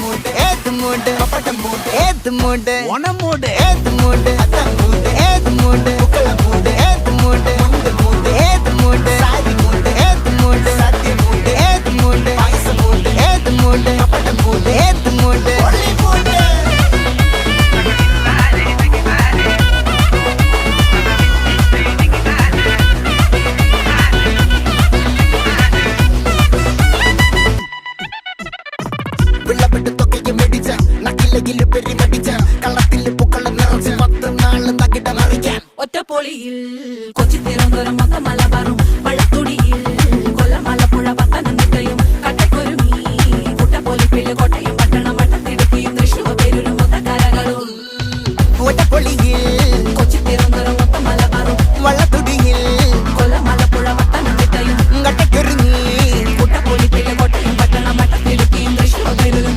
மூடு ஏத்து மூடு பப்பட்ட மூடு ஏத்து மூடு ஒன மூடு ஏத்து மூடு அத்த மூடு ஏத்து மூடு புக்கல மூடு ஏத்து மூடு முண்டு மூடு ஏத்து மூடு சாதி மூடு ஏத்து மூடு சத்திய மூடு ஏத்து மூடு பாயச மூடு ஏத்து மூடு பப்பட்ட மூடு ஏத்து மூடு ஒளி மூடு വിളവിട്ട് തൊക്കയ്ക്ക് മെടിച്ച നക്കിലകില് പെരുമടിച്ച കള്ളത്തില് പൂക്കള നിറച്ച് 10 നാള് തകിട മറിക്കാൻ ഒറ്റപ്പൊളിയിൽ കൊച്ചി തിരുവനന്തപുരം മൊത്തം മലബാറും